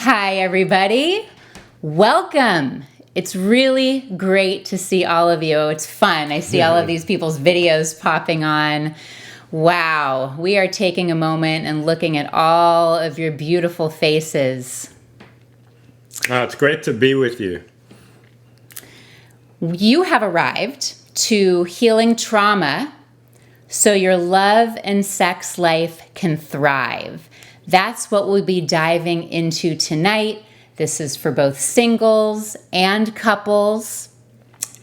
Hi, everybody. Welcome. It's really great to see all of you. It's fun. I see all of these people's videos popping on. Wow. We are taking a moment and looking at all of your beautiful faces. It's great to be with you. You have arrived to healing trauma so your love and sex life can thrive. That's what we'll be diving into tonight. This is for both singles and couples.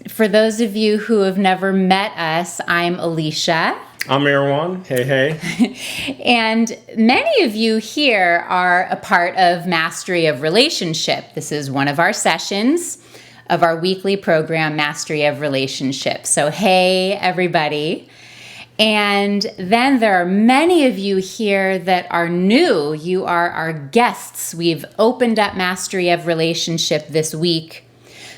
For those of you who have never met us, I'm Alicia. I'm Erwan. Hey. And many of you here are a part of Mastery of Relationship. This is one of our sessions of our weekly program, Mastery of Relationship. So hey, everybody. And then there are many of you here that are new. You are our guests. We've opened up Mastery of Relationship this week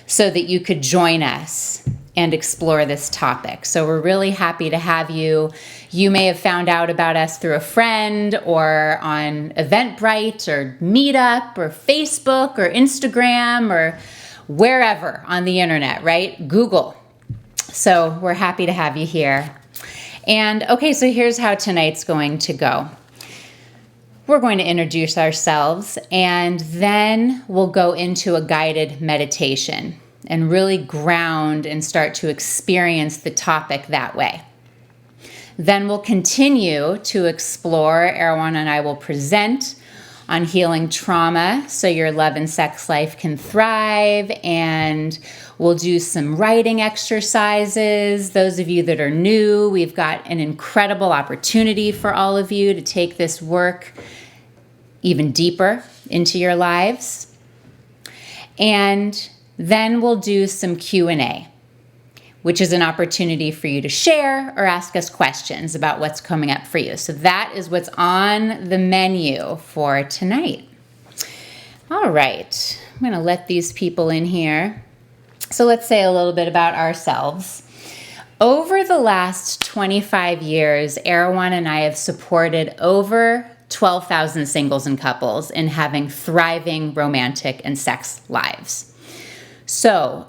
so that you could join us and explore this topic. So we're really happy to have you. You may have found out about us through a friend or on Eventbrite or Meetup or Facebook or Instagram or wherever on the internet, right? Google. So we're happy to have you here. And okay, so here's how tonight's going to go. We're going to introduce ourselves, and then we'll go into a guided meditation and really ground and start to experience the topic that way. Then we'll continue to explore. Erwan and I will present on healing trauma so your love and sex life can thrive, and we'll do some writing exercises. Those of you that are new, we've got an incredible opportunity for all of you to take this work even deeper into your lives. And then we'll do some Q&A, which is an opportunity for you to share or ask us questions about what's coming up for you. So that is what's on the menu for tonight. All right, I'm going to let these people in here. So let's say a little bit about ourselves. Over the last 25 years, Erwan and I have supported over 12,000 singles and couples in having thriving romantic and sex lives. So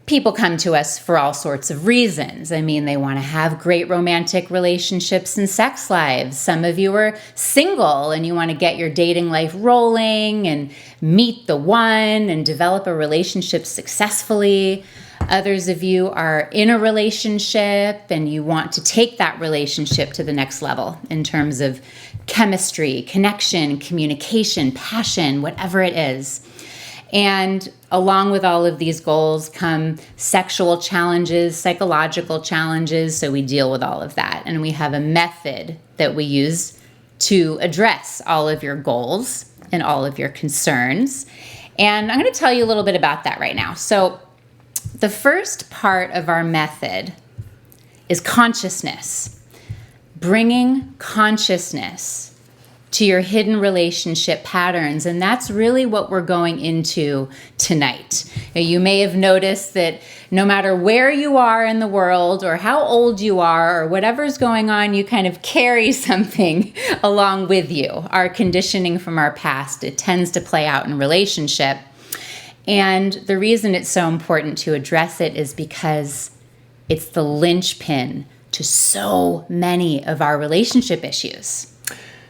people come to us for all sorts of reasons. I mean, they want to have great romantic relationships and sex lives. Some of you are single and you want to get your dating life rolling and meet the one and develop a relationship successfully. Others of you are in a relationship and you want to take that relationship to the next level in terms of chemistry, connection, communication, passion, whatever it is. And along with all of these goals come sexual challenges, psychological challenges, so we deal with all of that. And we have a method that we use to address all of your goals and all of your concerns. And I'm going to tell you a little bit about that right now. So the first part of our method is consciousness, bringing consciousness to your hidden relationship patterns. And that's really what we're going into tonight. Now, you may have noticed that no matter where you are in the world or how old you are or whatever's going on, you kind of carry something along with you. Our conditioning from our past, it tends to play out in relationship. And the reason it's so important to address it is because it's the linchpin to so many of our relationship issues.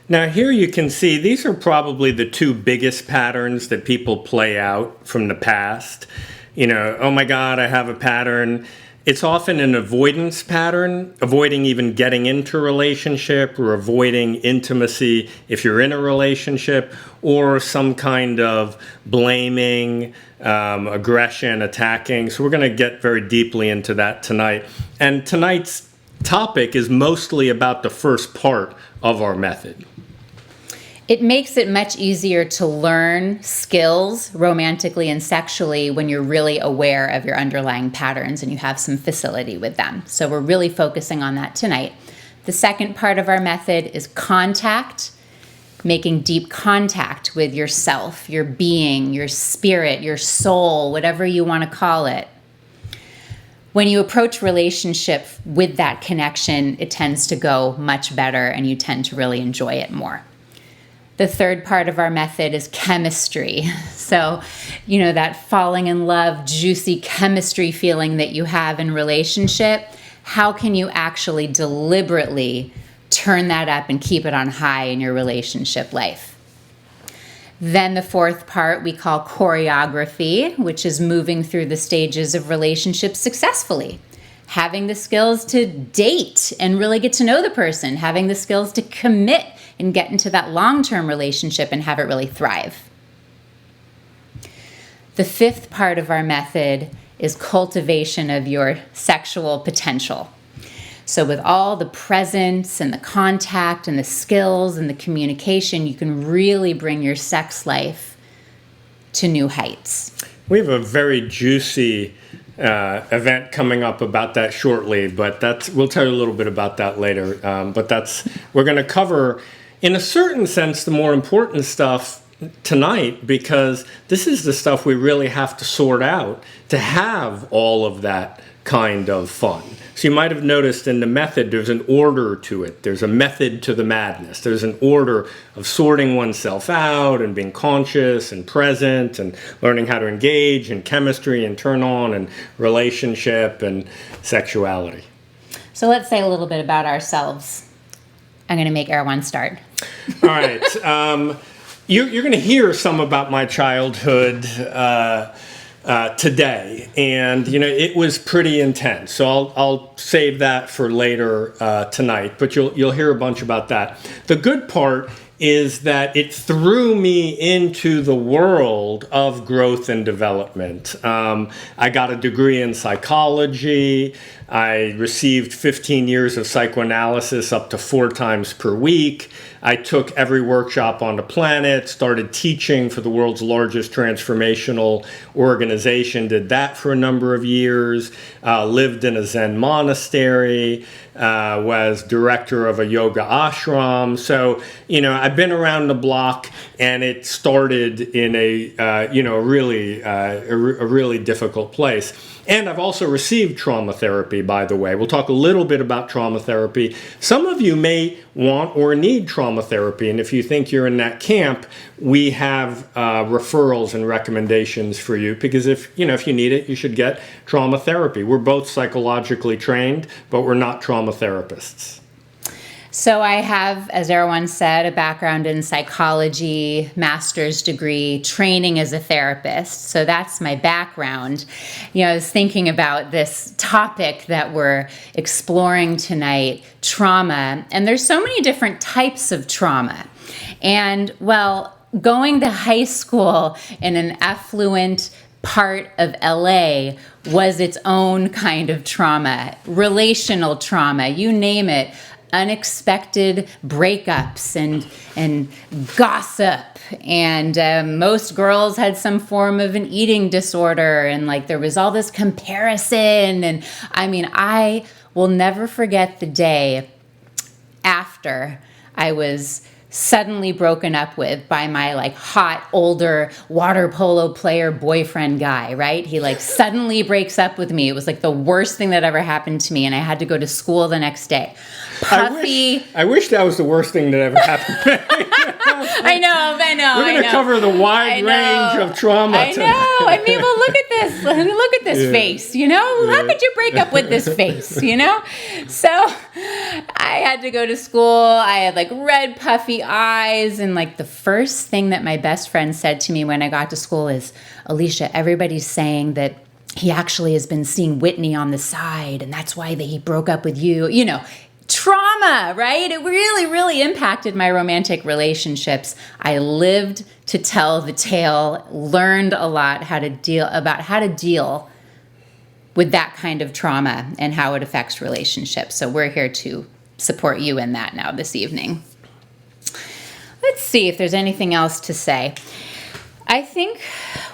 Now here you can see these are probably the two biggest patterns that people play out from the past. You know, oh my God, I have a pattern. It's often an avoidance pattern, avoiding even getting into a relationship or avoiding intimacy if you're in a relationship, or some kind of blaming, aggression, attacking. So we're going to get very deeply into that tonight. And tonight's topic is mostly about the first part of our method. It makes it much easier to learn skills romantically and sexually when you're really aware of your underlying patterns and you have some facility with them. So we're really focusing on that tonight. The second part of our method is contact, making deep contact with yourself, your being, your spirit, your soul, whatever you want to call it. When you approach relationship with that connection, it tends to go much better and you tend to really enjoy it more. The third part of our method is chemistry. So, that falling in love, juicy chemistry feeling that you have in relationship, how can you actually deliberately turn that up and keep it on high in your relationship life? Then the fourth part we call choreography, which is moving through the stages of relationships successfully. Having the skills to date and really get to know the person, having the skills to commit and get into that long-term relationship and have it really thrive. The fifth part of our method is cultivation of your sexual potential. So with all the presence and the contact and the skills and the communication, you can really bring your sex life to new heights. We have a very juicy event coming up about that shortly, but we'll tell you a little bit about that later. We're going to cover, in a certain sense, the more important stuff tonight, because this is the stuff we really have to sort out to have all of that kind of fun. So you might have noticed in the method, there's an order to it. There's a method to the madness. There's an order of sorting oneself out and being conscious and present and learning how to engage in chemistry and turn on and relationship and sexuality. So let's say a little bit about ourselves. I'm going to make Erwan start. All right. You're going to hear some about my childhood today, and it was pretty intense. So I'll save that for later tonight. But you'll hear a bunch about that. The good part is that it threw me into the world of growth and development. I got a degree in psychology. I received 15 years of psychoanalysis up to 4 times per week. I took every workshop on the planet, started teaching for the world's largest transformational organization, did that for a number of years, lived in a Zen monastery, was director of a yoga ashram. So, I've been around the block, and it started in a really difficult place. And I've also received trauma therapy, by the way. We'll talk a little bit about trauma therapy. Some of you may want or need trauma therapy, and if you think you're in that camp, we have referrals and recommendations for you, because if you need it, you should get trauma therapy. We're both psychologically trained, but we're not trauma therapists. So I have, as Erwan said, a background in psychology, master's degree, training as a therapist. So that's my background. I was thinking about this topic that we're exploring tonight, trauma. And there's so many different types of trauma. And going to high school in an affluent part of LA was its own kind of trauma, relational trauma, you name it. Unexpected breakups and gossip, and most girls had some form of an eating disorder, and there was all this comparison. And I will never forget the day after I was suddenly broken up with by my hot older water polo player boyfriend guy, right? He suddenly breaks up with me. It was the worst thing that ever happened to me, and I had to go to school the next day. Puffy. I wish that was the worst thing that ever happened to me. I know. We're going to cover the wide range of trauma. I know. Well, look at this. Look at this face, How could you break up with this face, So I had to go to school. I had red puffy eyes. And the first thing that my best friend said to me when I got to school is, Alicia, everybody's saying that he actually has been seeing Whitney on the side, and that's why he broke up with you. Trauma, right? It really, really impacted my romantic relationships. I lived to tell the tale, learned a lot how to deal with that kind of trauma and how it affects relationships. So we're here to support you in that now this evening. Let's see if there's anything else to say. I think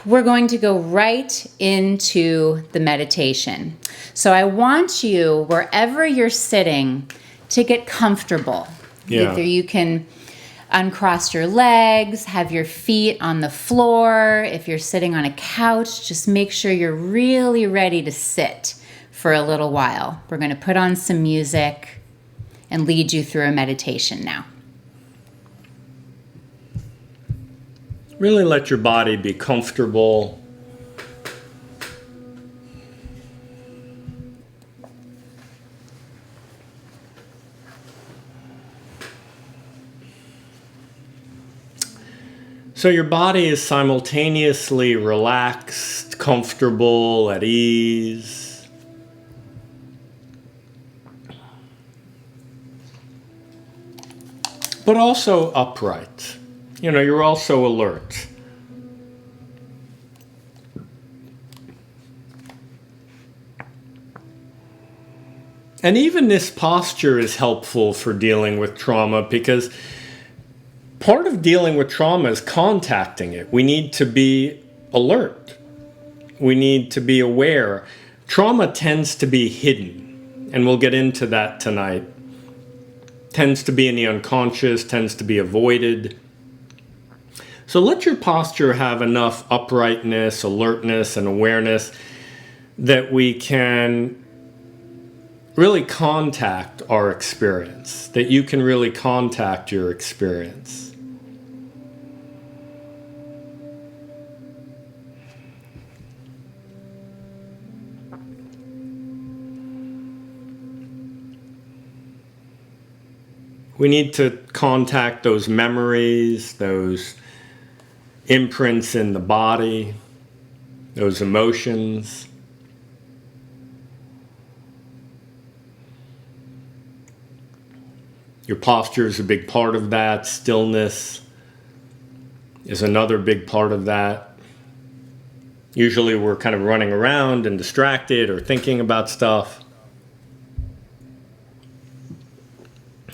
we're going to go right into the meditation. So I want you, wherever you're sitting, to get comfortable. Yeah. Either you can uncross your legs, have your feet on the floor. If you're sitting on a couch, just make sure you're really ready to sit for a little while. We're going to put on some music and lead you through a meditation now. Really let your body be comfortable. So your body is simultaneously relaxed, comfortable, at ease. But also upright. You're also alert. And even this posture is helpful for dealing with trauma, because part of dealing with trauma is contacting it. We need to be alert. We need to be aware. Trauma tends to be hidden, and we'll get into that tonight. Tends to be in the unconscious, tends to be avoided. So let your posture have enough uprightness, alertness, and awareness that we can really contact our experience, that you can really contact your experience. We need to contact those memories, those imprints in the body, those emotions. Your posture is a big part of that. Stillness is another big part of that. Usually we're kind of running around and distracted or thinking about stuff.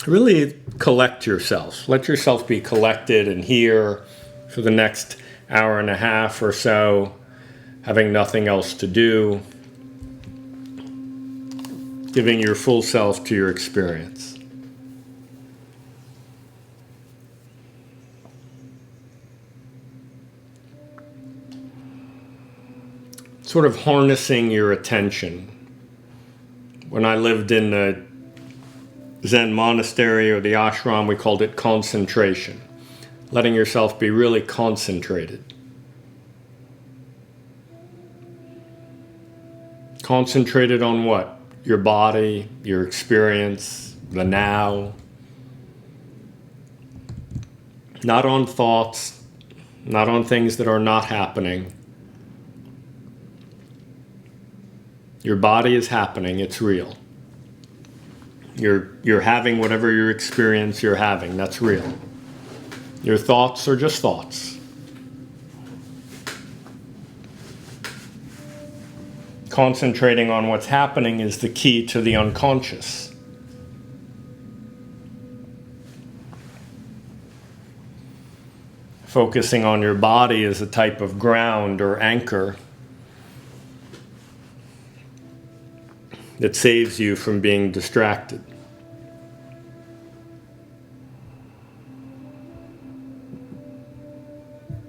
Really collect yourself. Let yourself be collected and here for the next hour and a half or so, having nothing else to do, giving your full self to your experience. Sort of harnessing your attention. When I lived in the Zen monastery or the ashram, we called it concentration. Letting yourself be really concentrated. Concentrated on what? Your body, your experience, the now. Not on thoughts, not on things that are not happening. Your body is happening, it's real. You're having whatever your experience you're having, that's real. Your thoughts are just thoughts. Concentrating on what's happening is the key to the unconscious. Focusing on your body is a type of ground or anchor that saves you from being distracted.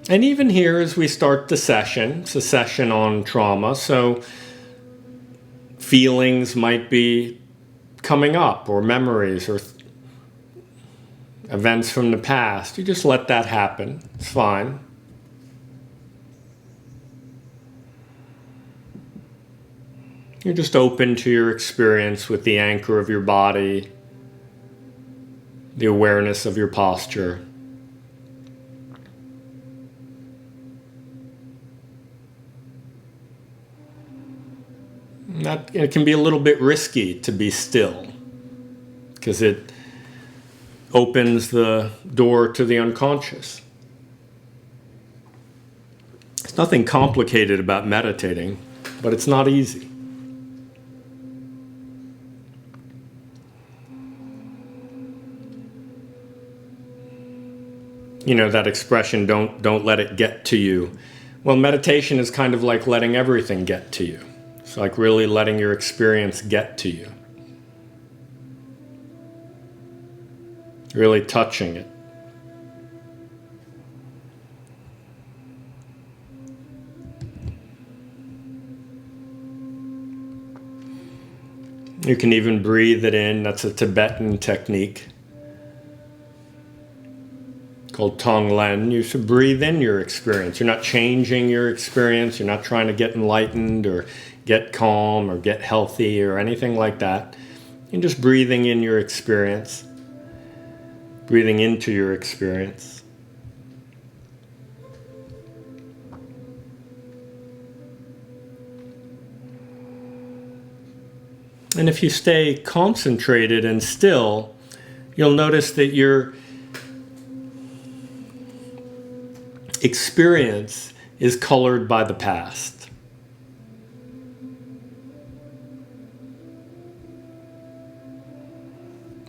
And even here, as we start the session, it's a session on trauma, so feelings might be coming up, or memories, or events from the past. You just let that happen. It's fine. You're just open to your experience with the anchor of your body, the awareness of your posture. It can be a little bit risky to be still, because it opens the door to the unconscious. There's nothing complicated about meditating, but it's not easy. That expression, don't let it get to you. Well, meditation is kind of like letting everything get to you. It's like really letting your experience get to you. Really touching it. You can even breathe it in. That's a Tibetan technique called Tonglen. You should breathe in your experience. You're not changing your experience. You're not trying to get enlightened or get calm or get healthy or anything like that. You're just breathing in your experience, breathing into your experience. And if you stay concentrated and still, you'll notice that your experience is colored by the past.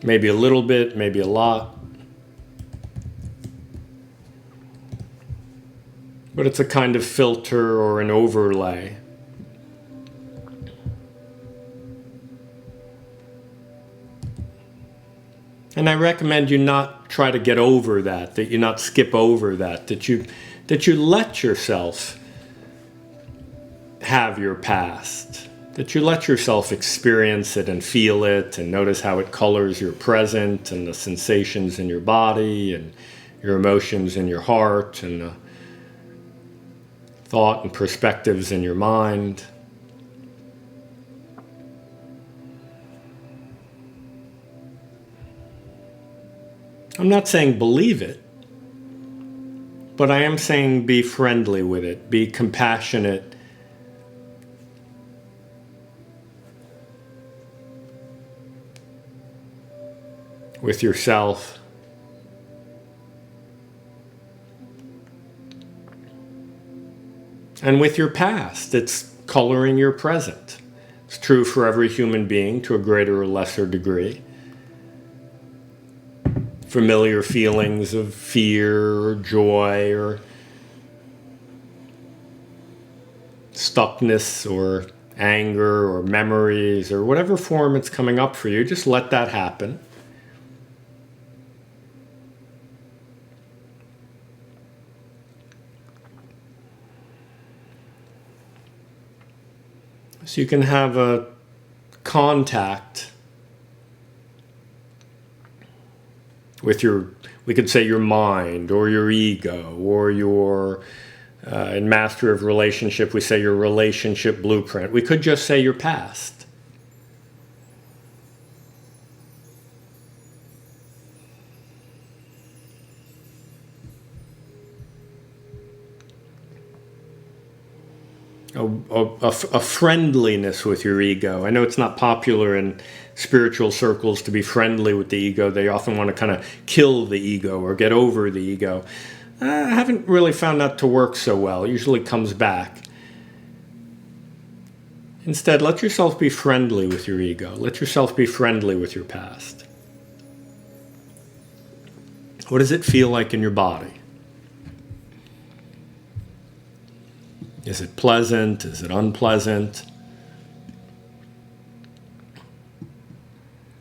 Maybe a little bit, maybe a lot. But it's a kind of filter or an overlay. And I recommend you not try to get over that you not skip over that you let yourself have your past, that you let yourself experience it and feel it and notice how it colors your present and the sensations in your body and your emotions in your heart and the thought and perspectives in your mind. I'm not saying believe it, but I am saying be friendly with it, be compassionate. With yourself. And with your past, it's coloring your present. It's true for every human being to a greater or lesser degree. Familiar feelings of fear or joy or stuckness or anger or memories or whatever form it's coming up for you, just let that happen. So you can have a contact with we could say your mind or your ego or your, in Mastery of Relationship, we say your relationship blueprint. We could just say your past. A friendliness with your ego. I know it's not popular in spiritual circles to be friendly with the ego. They often want to kind of kill the ego or get over the ego. I haven't really found that to work so well. It usually comes back. Instead, let yourself be friendly with your ego. Let yourself be friendly with your past. What does it feel like in your body? Is it pleasant? Is it unpleasant?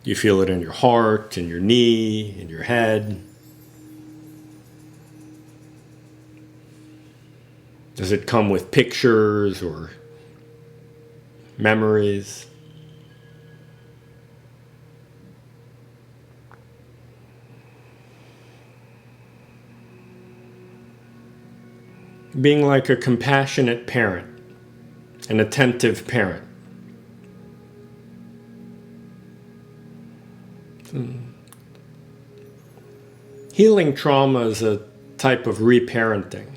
You feel it in your heart, in your knee, in your head. Does it come with pictures or memories? Being like a compassionate parent, an attentive parent. Healing trauma is a type of reparenting.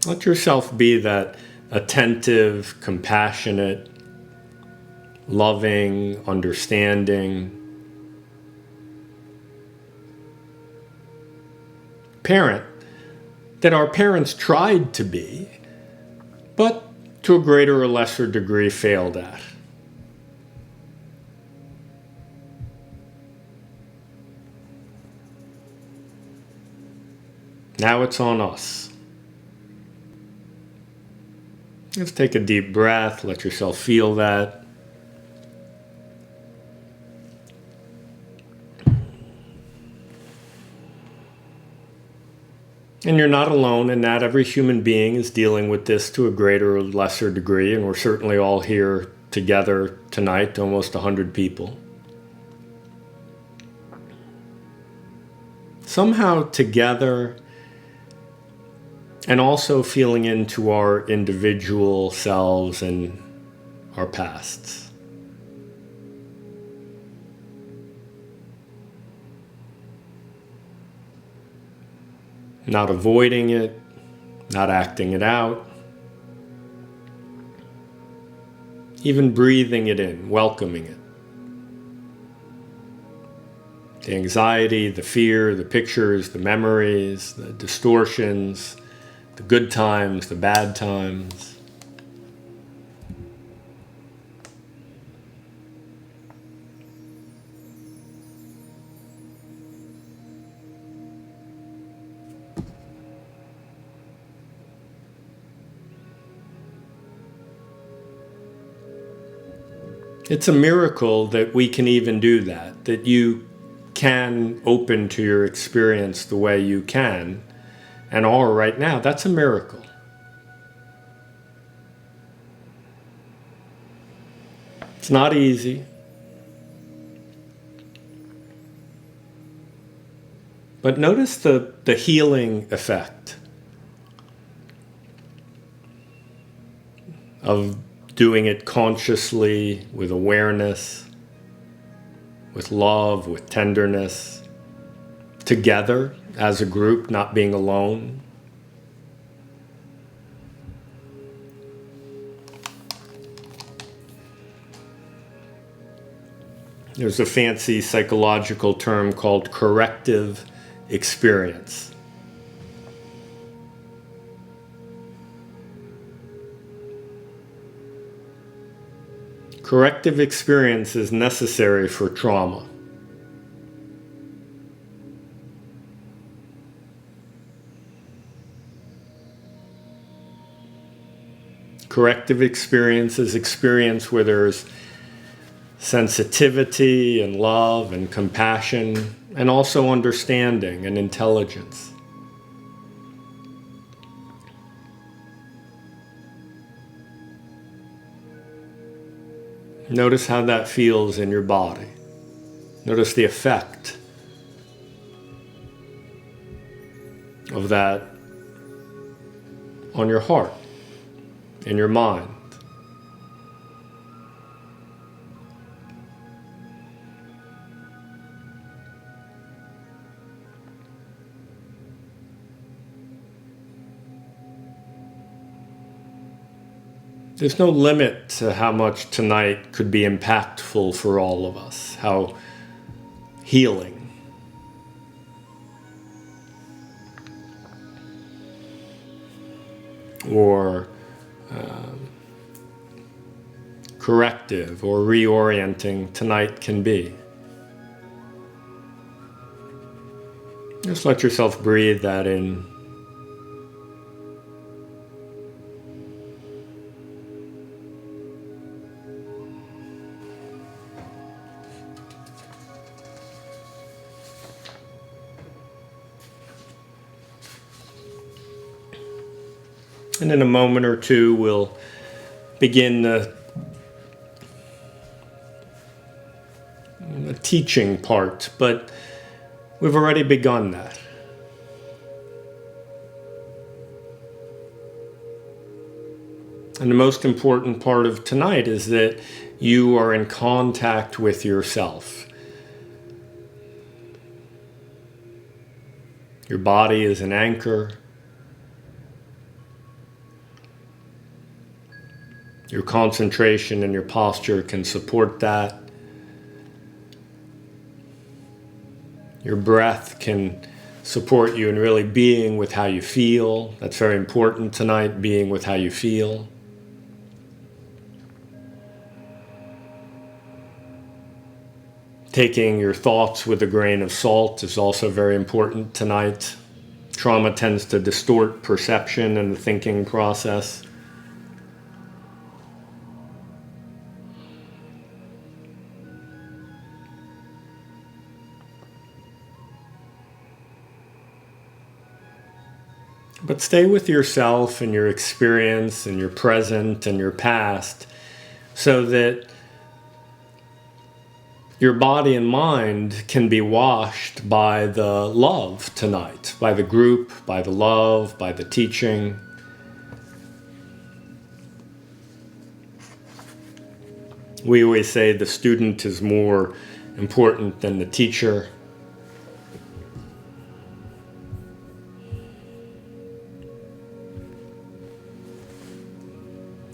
Let yourself be that attentive, compassionate, loving, understanding parent that our parents tried to be, but to a greater or lesser degree failed at. Now it's on us. Just take a deep breath, let yourself feel that. And you're not alone in that. Every human being is dealing with this to a greater or lesser degree, and we're certainly all here together tonight, almost 100 people. Somehow together, and also feeling into our individual selves and our pasts. Not avoiding it, not acting it out. Even breathing it in, welcoming it. The anxiety, the fear, the pictures, the memories, the distortions, the good times, the bad times. It's a miracle that we can even do that you can open to your experience the way you can and are right now. That's a miracle. It's not easy. But notice the healing effect of doing it consciously, with awareness, with love, with tenderness, together as a group, not being alone. There's a fancy psychological term called corrective experience. Corrective experience is necessary for trauma. Corrective experience is experience where there's sensitivity and love and compassion and also understanding and intelligence. Notice how that feels in your body. Notice the effect of that on your heart, in your mind. There's no limit to how much tonight could be impactful for all of us, how healing. Or corrective or reorienting tonight can be. Just let yourself breathe that in. And in a moment or two, we'll begin the teaching part, but we've already begun that. And the most important part of tonight is that you are in contact with yourself. Your body is an anchor. Your concentration and your posture can support that. Your breath can support you in really being with how you feel. That's very important tonight, being with how you feel. Taking your thoughts with a grain of salt is also very important tonight. Trauma tends to distort perception and the thinking process. But stay with yourself and your experience and your present and your past so that your body and mind can be washed by the love tonight, by the group, by the love, by the teaching. We always say the student is more important than the teacher.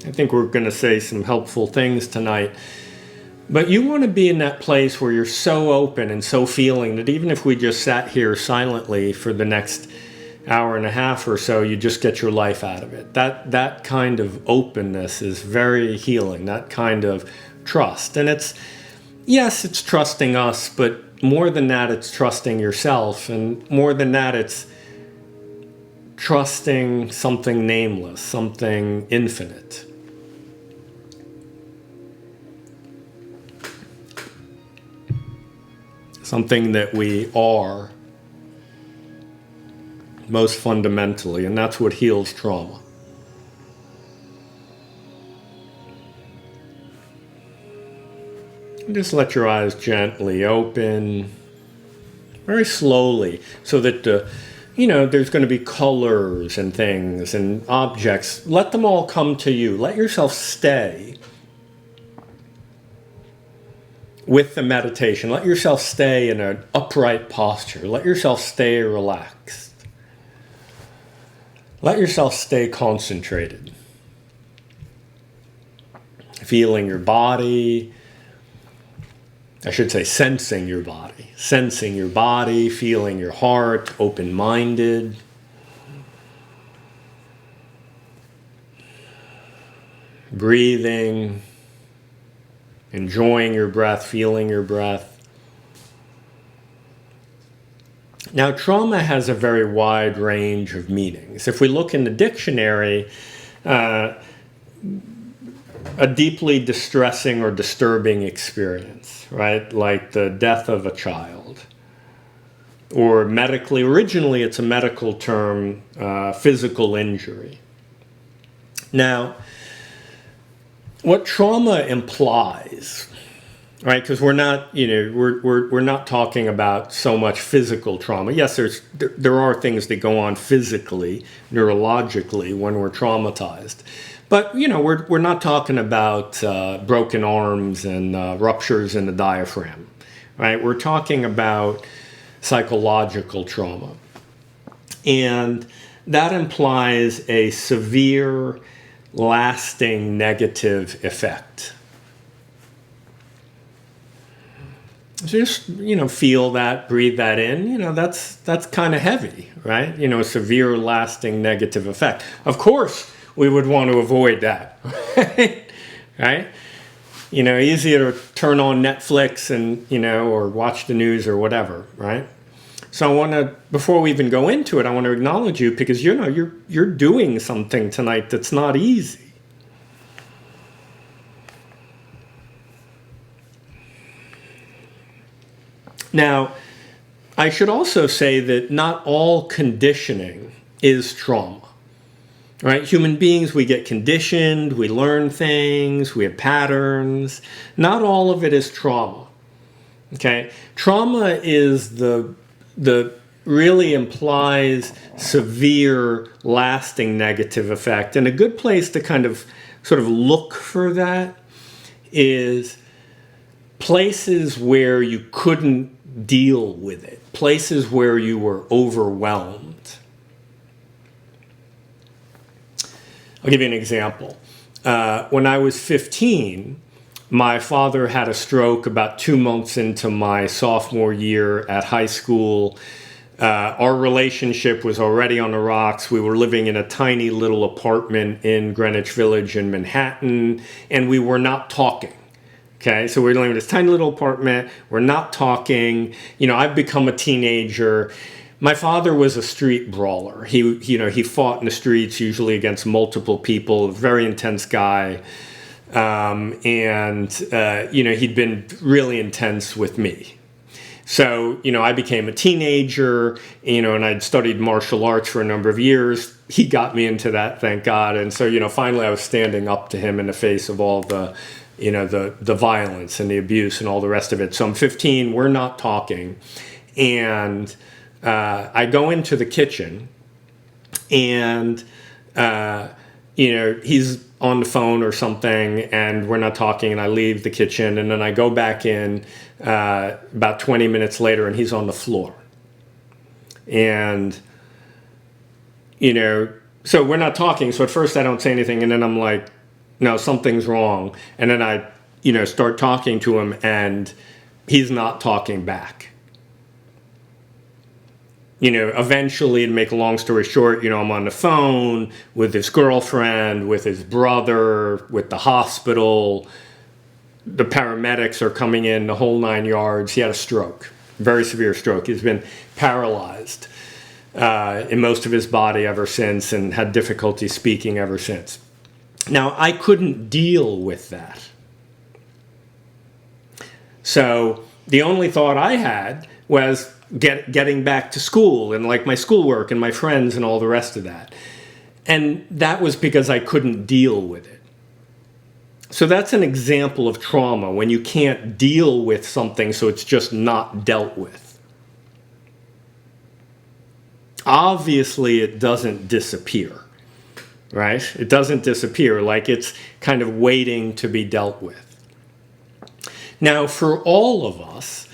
I think we're going to say some helpful things tonight. But you want to be in that place where you're so open and so feeling that even if we just sat here silently for the next hour and a half or so, you just get your life out of it. That kind of openness is very healing, that kind of trust. And it's trusting us, but more than that, it's trusting yourself. And more than that, it's trusting something nameless, something infinite. Something that we are most fundamentally, and that's what heals trauma. And just let your eyes gently open, very slowly, so that there's going to be colors and things and objects. Let them all come to you. Let yourself stay with the meditation. Let yourself stay in an upright posture. Let yourself stay relaxed. Let yourself stay concentrated. Feeling your body. I should say sensing your body. Sensing your body, feeling your heart, open-minded. Breathing. Enjoying your breath, feeling your breath. Now, trauma has a very wide range of meanings. If we look in the dictionary, a deeply distressing or disturbing experience, right? Like the death of a child. Or originally it's a medical term, physical injury. Now, what trauma implies, right? Because we're not, we're not talking about so much physical trauma. Yes, there are things that go on physically, neurologically when we're traumatized, but we're not talking about broken arms and ruptures in the diaphragm, right? We're talking about psychological trauma, and that implies a severe, lasting negative effect. Just, feel that, breathe that in. That's kind of heavy, right? A severe, lasting negative effect. Of course, we would want to avoid that, right? Easier to turn on Netflix and, or watch the news or whatever, right? So I want to, before we even go into it, I want to acknowledge you because, you're doing something tonight that's not easy. Now, I should also say that not all conditioning is trauma, right? Human beings, we get conditioned, we learn things, we have patterns. Not all of it is trauma, okay? Trauma is the really implies severe, lasting negative effect. And a good place to kind of sort of look for that is places where you couldn't deal with it, places where you were overwhelmed. I'll give you an example. When I was 15, my father had a stroke about 2 months into my sophomore year at high school. Our relationship was already on the rocks. We were living in a tiny little apartment in Greenwich Village in Manhattan, and we were not talking. Okay, so we're living in this tiny little apartment. We're not talking. I've become a teenager. My father was a street brawler. He fought in the streets, usually against multiple people. A very intense guy. He'd been really intense with me. So, I became a teenager, and I'd studied martial arts for a number of years. He got me into that, thank God. And so, finally I was standing up to him in the face of all the, the violence and the abuse and all the rest of it. So I'm 15, we're not talking. And I go into the kitchen and, he's on the phone or something and we're not talking, and I leave the kitchen and then I go back in about 20 minutes later and he's on the floor. And, so we're not talking. So at first I don't say anything and then I'm like, no, something's wrong. And then I, start talking to him and he's not talking back. Eventually, to make a long story short, I'm on the phone with his girlfriend, with his brother, with the hospital. The paramedics are coming in, the whole 9 yards. He had a stroke, very severe stroke. He's been paralyzed in most of his body ever since and had difficulty speaking ever since. Now, I couldn't deal with that. So the only thought I had was getting back to school and like my schoolwork and my friends and all the rest of that. And that was because I couldn't deal with it. So that's an example of trauma, when you can't deal with something, so it's just not dealt with. Obviously, it doesn't disappear, right? It doesn't disappear, like it's kind of waiting to be dealt with. Now, for all of us,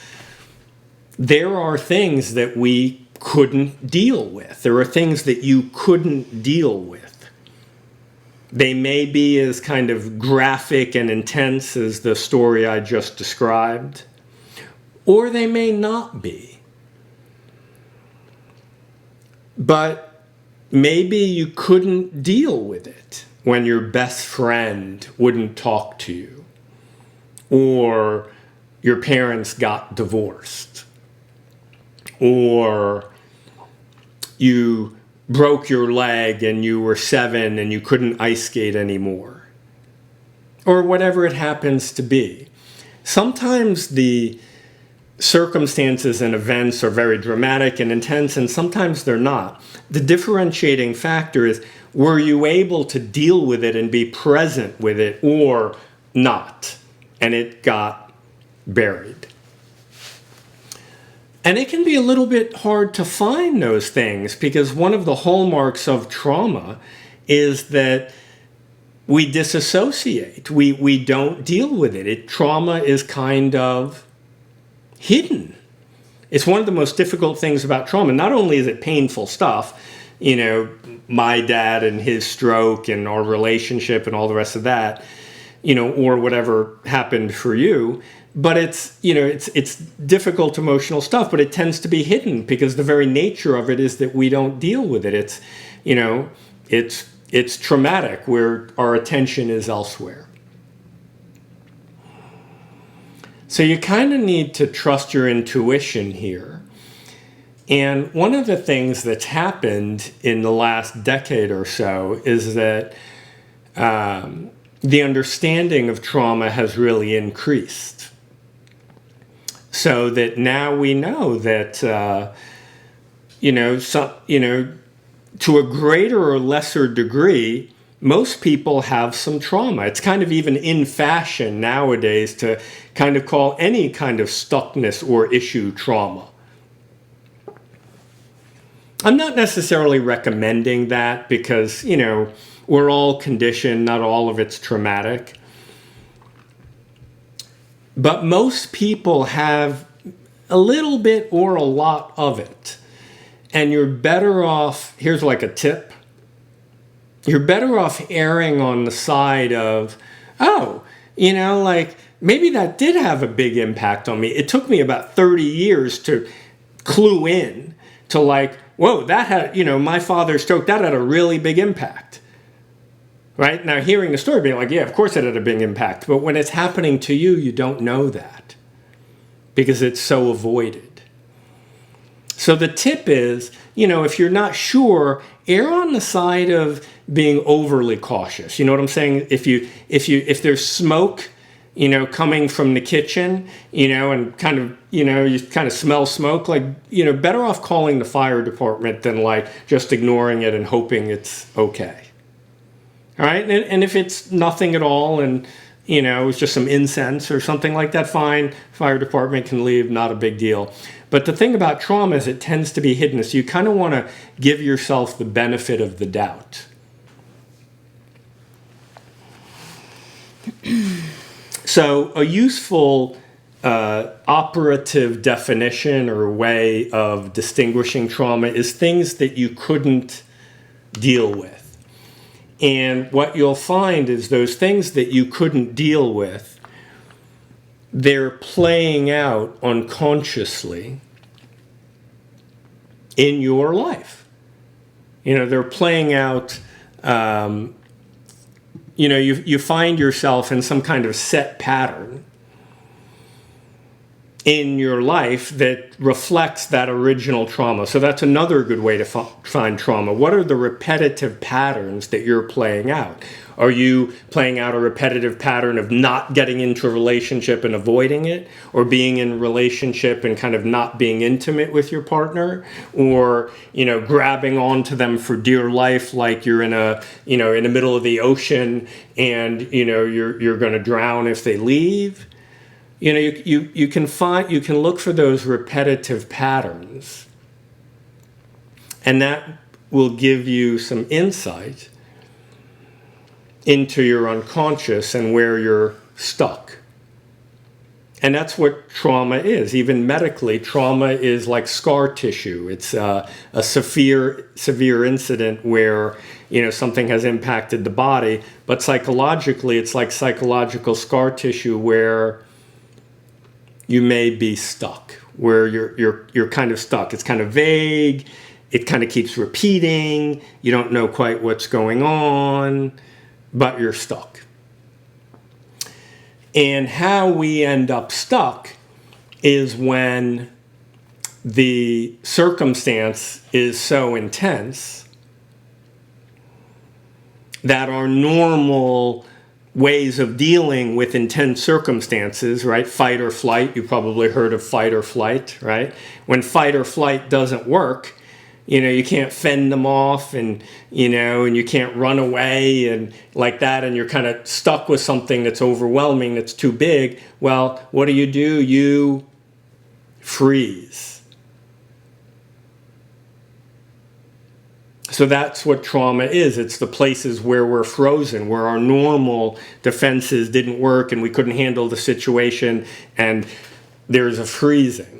there are things that we couldn't deal with. There are things that you couldn't deal with. They may be as kind of graphic and intense as the story I just described, or they may not be. But maybe you couldn't deal with it when your best friend wouldn't talk to you, or your parents got divorced, or you broke your leg and you were 7 and you couldn't ice skate anymore, or whatever it happens to be. Sometimes the circumstances and events are very dramatic and intense, and sometimes they're not. The differentiating factor is, were you able to deal with it and be present with it, or not, and it got buried? And it can be a little bit hard to find those things, because one of the hallmarks of trauma is that we disassociate. We don't deal with it. Trauma is kind of hidden. It's one of the most difficult things about trauma. Not only is it painful stuff, my dad and his stroke and our relationship and all the rest of that, or whatever happened for you, but it's difficult emotional stuff, but it tends to be hidden because the very nature of it is that we don't deal with it. It's traumatic, where our attention is elsewhere. So you kind of need to trust your intuition here. And one of the things that's happened in the last decade or so is that the understanding of trauma has really increased. So that now we know that, to a greater or lesser degree, most people have some trauma. It's kind of even in fashion nowadays to kind of call any kind of stuckness or issue trauma. I'm not necessarily recommending that because, we're all conditioned, not all of it's traumatic. But most people have a little bit or a lot of it. And you're better off, here's like a tip. You're better off erring on the side of, maybe that did have a big impact on me. It took me about 30 years to clue in to whoa, that had, my father's stroke, that had a really big impact. Right? Now, hearing the story, being like, yeah, of course it had a big impact. But when it's happening to you, you don't know that because it's so avoided. So the tip is, if you're not sure, err on the side of being overly cautious. You know what I'm saying? If there's smoke, coming from the kitchen, and kind of, you kind of smell smoke, better off calling the fire department than just ignoring it and hoping it's okay. All right, and if it's nothing at all, and it was just some incense or something like that, fine. Fire department can leave, not a big deal. But the thing about trauma is it tends to be hidden. So you kind of want to give yourself the benefit of the doubt. So a useful operative definition or way of distinguishing trauma is things that you couldn't deal with. And what you'll find is those things that you couldn't deal with, they're playing out unconsciously in your life. They're playing out, you find yourself in some kind of set pattern in your life that reflects that original trauma. So that's another good way to find trauma. What are the repetitive patterns that you're playing out? Are you playing out a repetitive pattern of not getting into a relationship and avoiding it, or being in a relationship and kind of not being intimate with your partner, or grabbing onto them for dear life, like you're in in the middle of the ocean and you're going to drown if they leave? You can look for those repetitive patterns, and that will give you some insight into your unconscious and where you're stuck. And that's what trauma is. Even medically, trauma is like scar tissue. It's a severe incident where something has impacted the body, but psychologically, it's like psychological scar tissue where you may be stuck, where you're kind of stuck. It's kind of vague. It kind of keeps repeating. You don't know quite what's going on, but you're stuck. And how we end up stuck is when the circumstance is so intense that our normal ways of dealing with intense circumstances, right? Fight or flight. You probably heard of fight or flight, right? When fight or flight doesn't work, you can't fend them off, and you can't run away and like that, and you're kind of stuck with something that's overwhelming, that's too big. Well, what do? You freeze. So that's what trauma is. It's the places where we're frozen, where our normal defenses didn't work and we couldn't handle the situation, and there's a freezing.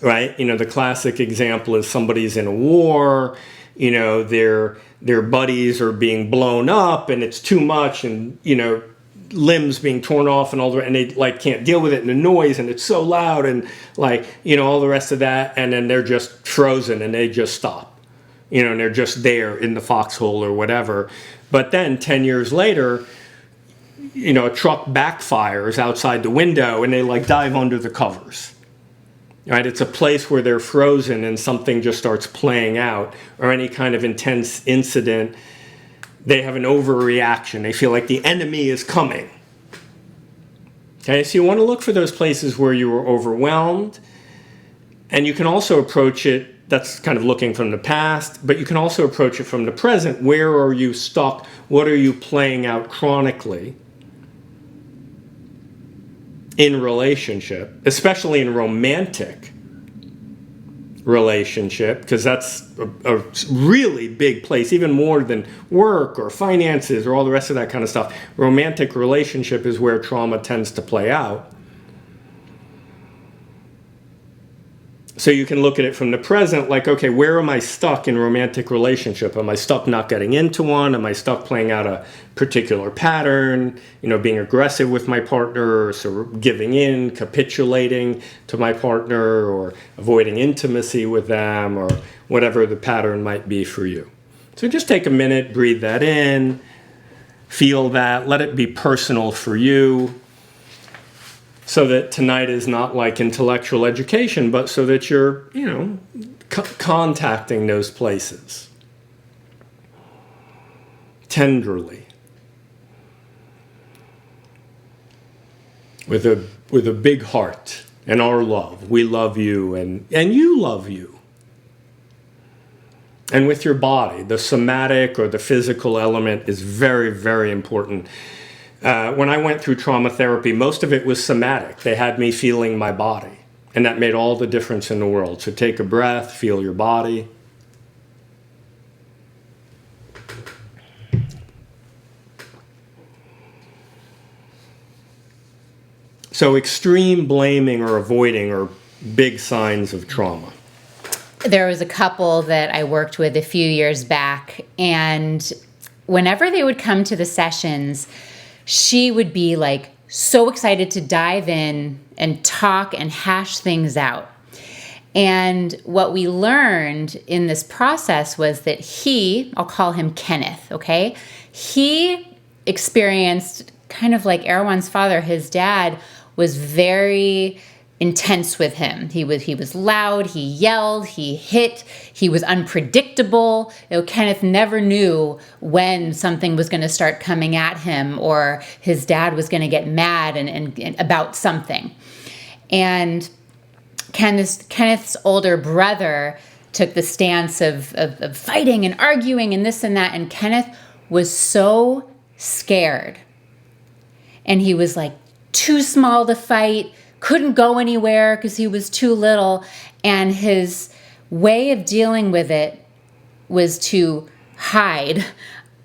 Right? The classic example is somebody's in a war, their buddies are being blown up and it's too much, and, limbs being torn off and and they can't deal with it, and the noise, and it's so loud, and all the rest of that. And then they're just frozen and they just stop, and they're just there in the foxhole or whatever. But then 10 years later, a truck backfires outside the window and they dive under the covers. Right? It's a place where they're frozen and something just starts playing out, or any kind of intense incident. They have an overreaction. They feel like the enemy is coming. Okay, so you want to look for those places where you were overwhelmed, and you can also approach it, that's kind of looking from the past, but you can also approach it from the present. Where are you stuck? What are you playing out chronically in relationship, especially in romantic relationship, because that's a really big place, even more than work or finances or all the rest of that kind of stuff. Romantic relationship is where trauma tends to play out. So you can look at it from the present, okay, where am I stuck in romantic relationship? Am I stuck not getting into one? Am I stuck playing out a particular pattern, being aggressive with my partner, or sort of giving in, capitulating to my partner, or avoiding intimacy with them, or whatever the pattern might be for you. So just take a minute, breathe that in, feel that, let it be personal for you, so that tonight is not like intellectual education, but so that you're, contacting those places tenderly, with a big heart and our love. We love you, and you love you. And with your body, the somatic or the physical element is very, very important. When I went through trauma therapy, most of it was somatic. They had me feeling my body, and that made all the difference in the world. So take a breath, feel your body. So extreme blaming or avoiding are big signs of trauma. There was a couple that I worked with a few years back, and whenever they would come to the sessions, she would be like so excited to dive in and talk and hash things out. And what we learned in this process was that I'll call him Kenneth, okay? He experienced kind of like Erwan's father, his dad was very intense with him. He was loud, he yelled, he hit, he was unpredictable. Kenneth never knew when something was going to start coming at him or his dad was going to get mad and about something. And Kenneth's older brother took the stance of fighting and arguing and this and that, and Kenneth was so scared. And he was like too small to fight, couldn't go anywhere because he was too little, and his way of dealing with it was to hide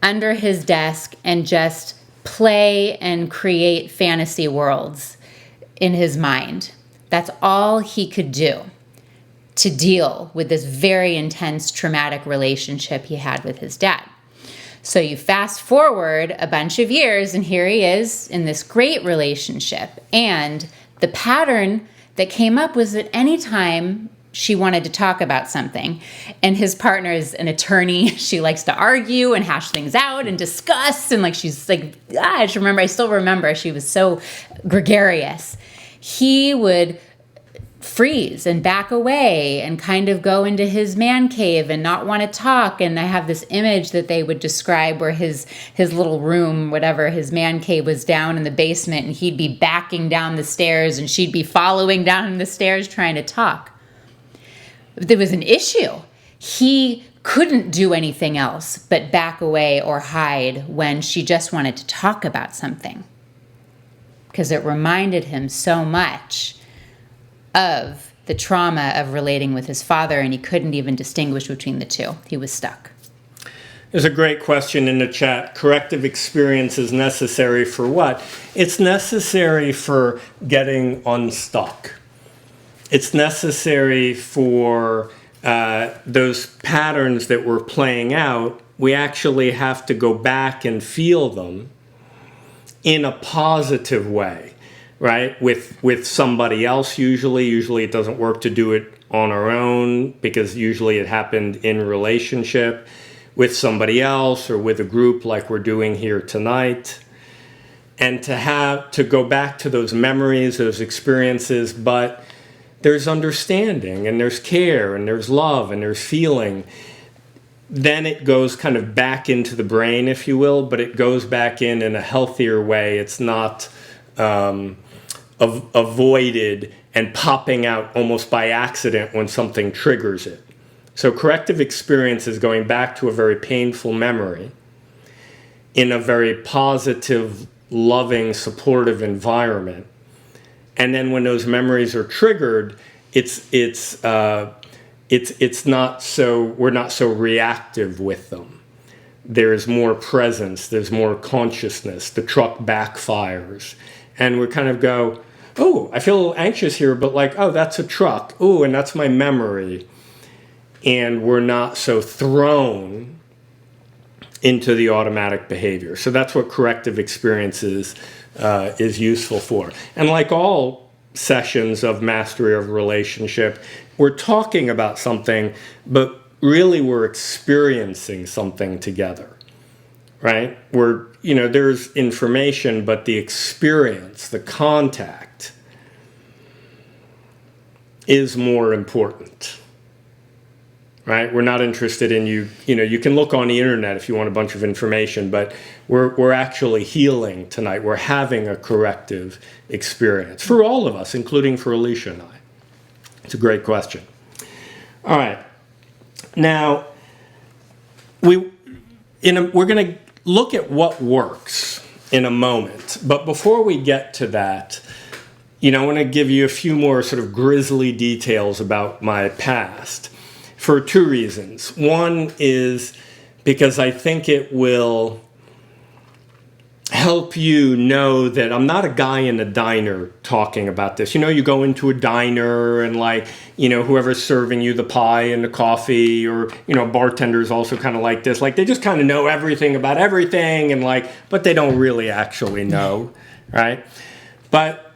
under his desk and just play and create fantasy worlds in his mind. That's all he could do to deal with this very intense traumatic relationship he had with his dad. So you fast forward a bunch of years, and here he is in this great relationship. And the pattern that came up was that anytime she wanted to talk about something, and his partner is an attorney, she likes to argue and hash things out and discuss, and she's like, I still remember she was so gregarious. He would freeze and back away and kind of go into his man cave and not want to talk. And I have this image that they would describe where his little room, whatever, his man cave was down in the basement, and he'd be backing down the stairs and she'd be following down the stairs trying to talk. There was an issue. He couldn't do anything else but back away or hide when she just wanted to talk about something, because it reminded him so much of the trauma of relating with his father, and he couldn't even distinguish between the two. He was stuck. There's a great question in the chat. Corrective experience is necessary for what? It's necessary for getting unstuck. It's necessary for those patterns that we're playing out. We actually have to go back and feel them in a positive way. Right? With somebody else usually. Usually it doesn't work to do it on our own, because usually it happened in relationship with somebody else or with a group like we're doing here tonight. And to go back to those memories, those experiences, but there's understanding and there's care and there's love and there's feeling. Then it goes kind of back into the brain, if you will, but it goes back in a healthier way. It's not avoided and popping out almost by accident when something triggers it. So corrective experience is going back to a very painful memory in a very positive, loving, supportive environment. And then when those memories are triggered, it's not so, we're not so reactive with them. There's more presence, there's more consciousness, the truck backfires. And we kind of go, oh, I feel a little anxious here, but oh, that's a truck. Oh, and that's my memory. And we're not so thrown into the automatic behavior. So that's what corrective experiences is useful for. And like all sessions of mastery of relationship, we're talking about something, but really we're experiencing something together. Right? There's information, but the experience, the contact is more important. Right? We're not interested in you can look on the internet if you want a bunch of information, but we're actually healing tonight. We're having a corrective experience for all of us, including for Alicia and I. It's a great question. All right. Now, we're going to look at what works. in a moment. But before we get to that, I want to give you a few more sort of grisly details about my past for two reasons. One is because I think it will help you know that I'm not a guy in a diner talking about this. You go into a diner and whoever's serving you the pie and the coffee, or, bartenders also kind of like this. They just kind of know everything about everything but they don't really actually know, right? But,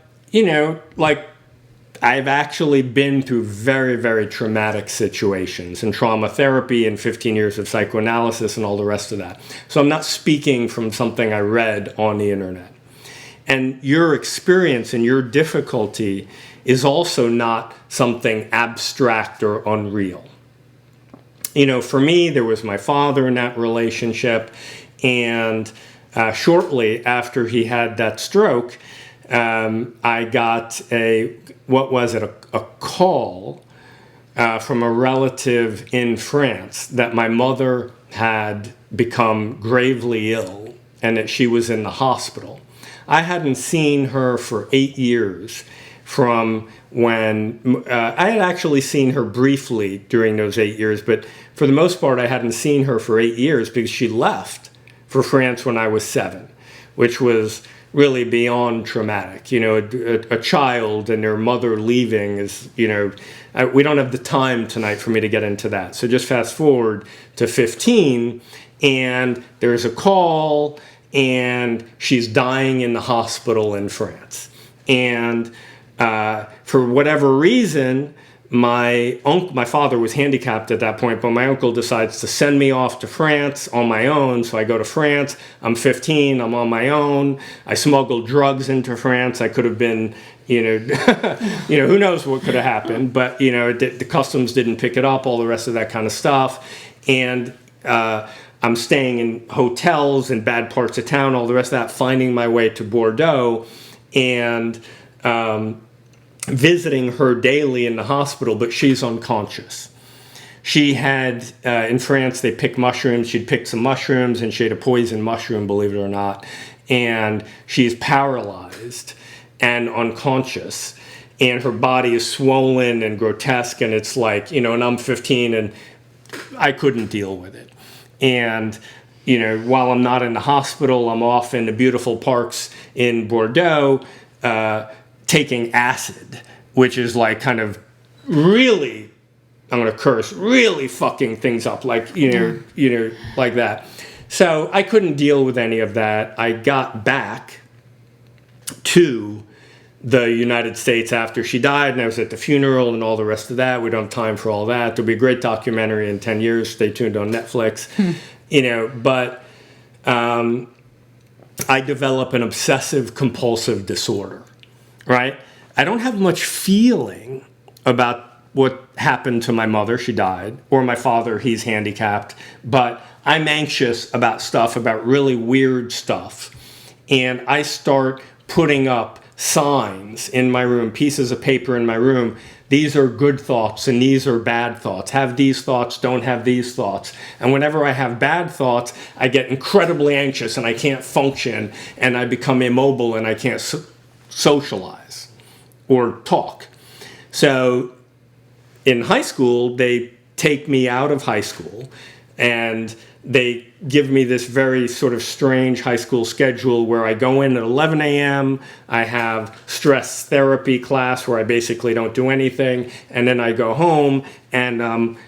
I've actually been through very, very traumatic situations and trauma therapy and 15 years of psychoanalysis and all the rest of that. So I'm not speaking from something I read on the internet. And your experience and your difficulty is also not something abstract or unreal. For me, there was my father in that relationship, and shortly after he had that stroke, I got a call from a relative in France that my mother had become gravely ill and that she was in the hospital. I hadn't seen her for 8 years from when I had actually seen her briefly during those 8 years, but for the most part, I hadn't seen her for 8 years because she left for France when I was 7, which was really beyond traumatic. A child and their mother leaving is, we don't have the time tonight for me to get into that. So just fast forward to 15, and there's a call, and she's dying in the hospital in France. And for whatever reason, my father was handicapped at that point, but my uncle decides to send me off to France on my own. So I go to France. I'm 15. I'm on my own. I smuggled drugs into France. I could have been, who knows what could have happened. But, the customs didn't pick it up, all the rest of that kind of stuff. And I'm staying in hotels in bad parts of town, all the rest of that, finding my way to Bordeaux. And visiting her daily in the hospital, but she's unconscious. She had, in France, they pick mushrooms. She'd picked some mushrooms, and she had a poison mushroom, believe it or not. And she's paralyzed and unconscious. And her body is swollen and grotesque, and it's and I'm 15, and I couldn't deal with it. And, while I'm not in the hospital, I'm off in the beautiful parks in Bordeaux, taking acid, which is kind of really, I'm going to curse, really fucking things up, like that. So I couldn't deal with any of that. I got back to the United States after she died, and I was at the funeral and all the rest of that. We don't have time for all that. There'll be a great documentary in 10 years. Stay tuned on Netflix. But I develop an obsessive compulsive disorder. Right? I don't have much feeling about what happened to my mother, she died, or my father, he's handicapped, but I'm anxious about stuff, about really weird stuff. And I start putting up signs in my room, pieces of paper in my room. These are good thoughts and these are bad thoughts. Have these thoughts, don't have these thoughts. And whenever I have bad thoughts, I get incredibly anxious and I can't function, and I become immobile and I can't socialize or talk. So in high school, they take me out of high school and they give me this very sort of strange high school schedule where I go in at 11 a.m., I have stress therapy class where I basically don't do anything, and then I go home and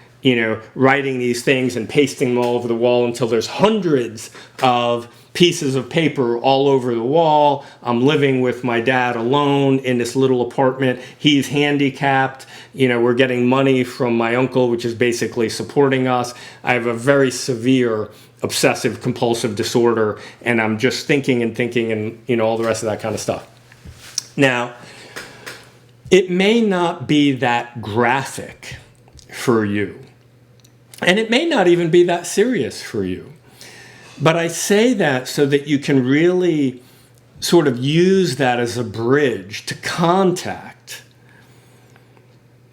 writing these things and pasting them all over the wall until there's hundreds of pieces of paper all over the wall. I'm living with my dad alone in this little apartment. He's handicapped. We're getting money from my uncle, which is basically supporting us. I have a very severe obsessive compulsive disorder, and I'm just thinking and all the rest of that kind of stuff. Now, it may not be that graphic for you, and it may not even be that serious for you. But I say that so that you can really sort of use that as a bridge to contact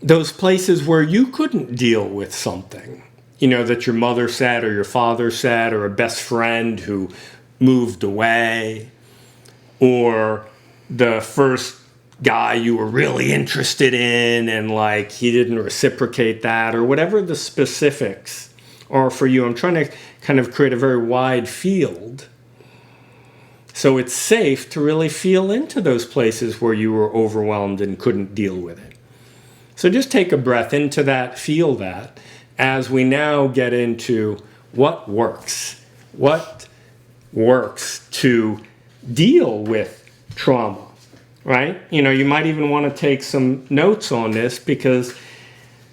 those places where you couldn't deal with something, that your mother said or your father said or a best friend who moved away. or the first guy you were really interested in and like he didn't reciprocate that, or whatever the specifics are for you. I'm trying to kind of create a very wide field so it's safe to really feel into those places where you were overwhelmed and couldn't deal with it. So just take a breath into that, feel that, as we now get into what works. What works to deal with trauma, right? You might even want to take some notes on this, because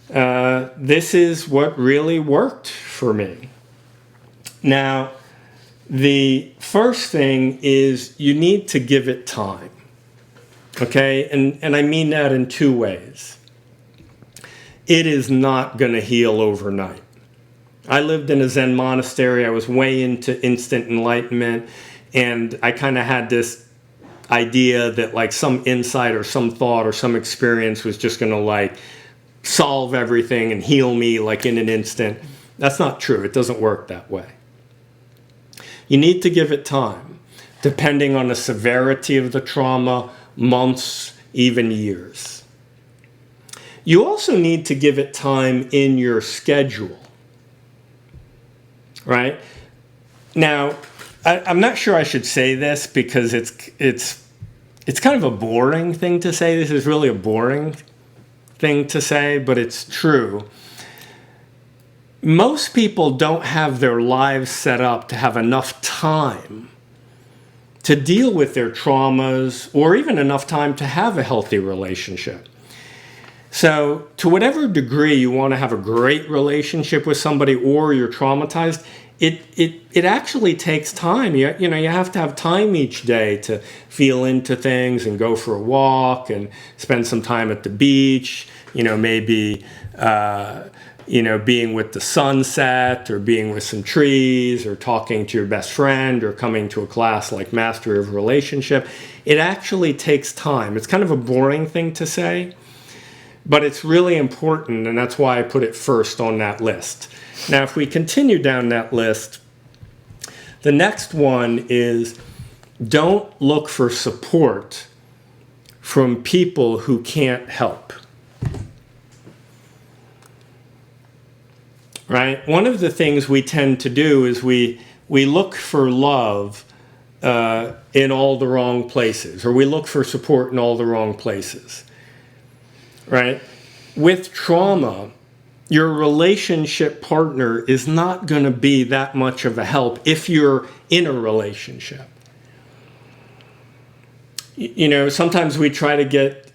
this is what really worked for me. Now, the first thing is you need to give it time, okay? And I mean that in two ways. It is not going to heal overnight. I lived in a Zen monastery. I was way into instant enlightenment, and I kind of had this idea that like some insight or some thought or some experience was just going to like solve everything and heal me like in an instant. That's not true. It doesn't work that way. You need to give it time, depending on the severity of the trauma, months, even years. You also need to give it time in your schedule, right? Now, I'm not sure I should say this because it's kind of a boring thing to say. This is really a boring thing to say, but it's true. Most people don't have their lives set up to have enough time to deal with their traumas, or even enough time to have a healthy relationship. So to whatever degree you want to have a great relationship with somebody, or you're traumatized, it actually takes time. You have to have time each day to feel into things and go for a walk and spend some time at the beach, maybe being with the sunset, or being with some trees, or talking to your best friend, or coming to a class like Mastery of Relationship. It actually takes time. It's kind of a boring thing to say, but it's really important, and that's why I put it first on that list. Now, if we continue down that list, the next one is don't look for support from people who can't help. Right? One of the things we tend to do is we look for love in all the wrong places, or we look for support in all the wrong places. Right? With trauma, your relationship partner is not going to be that much of a help if you're in a relationship. Sometimes we try to get,